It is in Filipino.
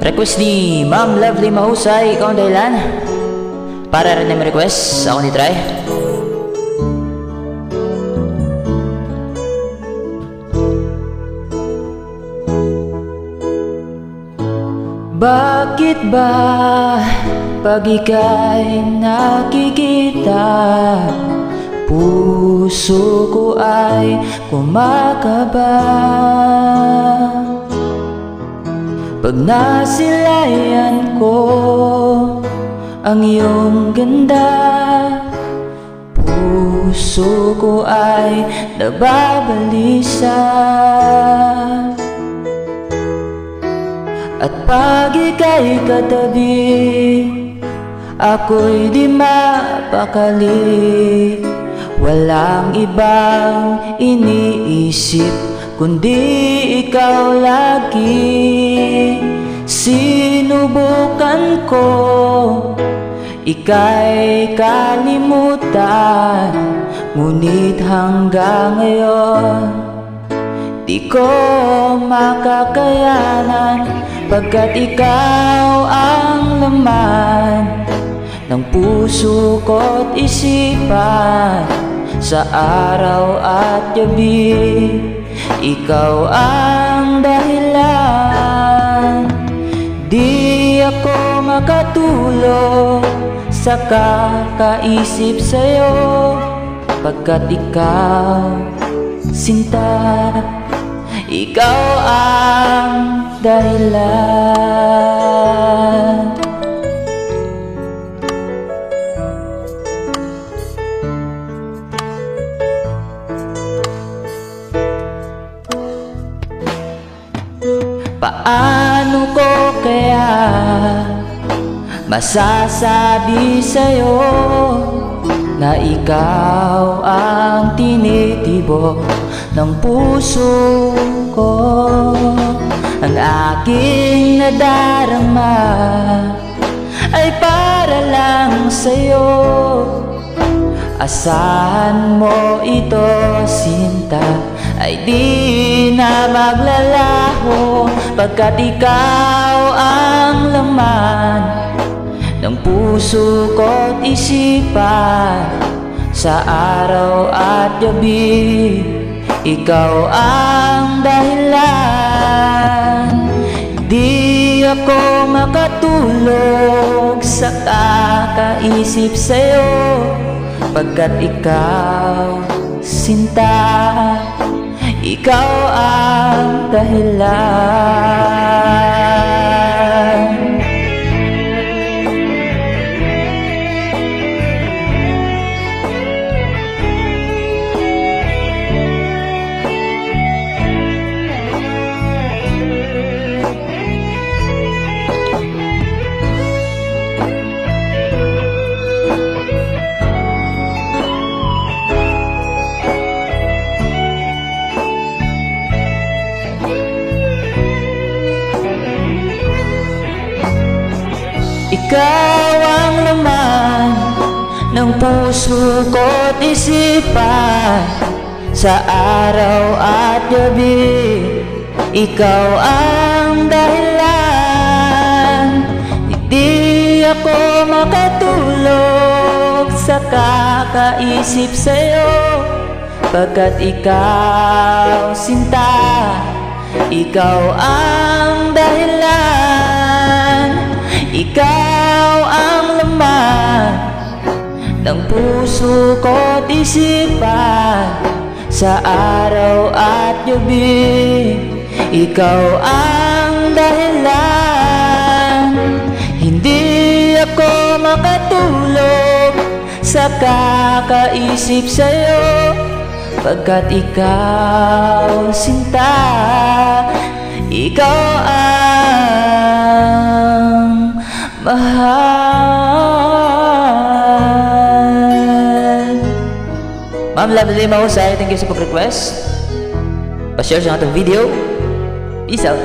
Request ni Ma'am Lovely Mahusay, ikaw ang dahilan para rin na request, ako ni try. Bakit ba pag ika'y nakikita, puso ko ay kumakaba? Pag nasilayan ko ang iyong ganda, puso ko ay nababalisa. At pag ika'y katabi, ako'y di mapakali. Walang ibang iniisip kundi ikaw lagi. Sinubukan ko ika'y kalimutan, ngunit hanggang ngayon di ko makakayanan, pagkat ikaw ang laman ng puso ko't isipan. Sa araw at gabi, ikaw ang dahilan. Di ako makatulog sa kakaisip sa'yo, pagkat ikaw, sinta, ikaw ang dahilan. Paano ko kaya masasabi sa'yo na ikaw ang tinitibok ng puso ko? Ang aking nadarama ay para lang sa'yo. Asahan mo ito, sinta, ay di na maglalaho, pagkat ikaw ang laman ng puso ko't isipan. Sa araw at gabi, ikaw ang dahilan. Di ako makatulog sa kakaisip sa'yo, pagkat ikaw, sinta, ikaw ang dahilan. Ikaw ang laman ng puso ko't isipan. Sa araw at gabi, ikaw ang dahilan. Hindi ako makatulog sa kakaisip sa'yo, pagkat ikaw, sinta, ikaw ang dahilan. Ikaw ang laman ng puso ko't isipan. Sa araw at gabi, ikaw ang dahilan. Hindi ako makatulog sa kakaisip sa'yo, pagkat ikaw, sinta, ikaw ang mahal. Ma'am Lovely Mahusay, thank you sa pag-request. Pa-share sa atong video. Peace out.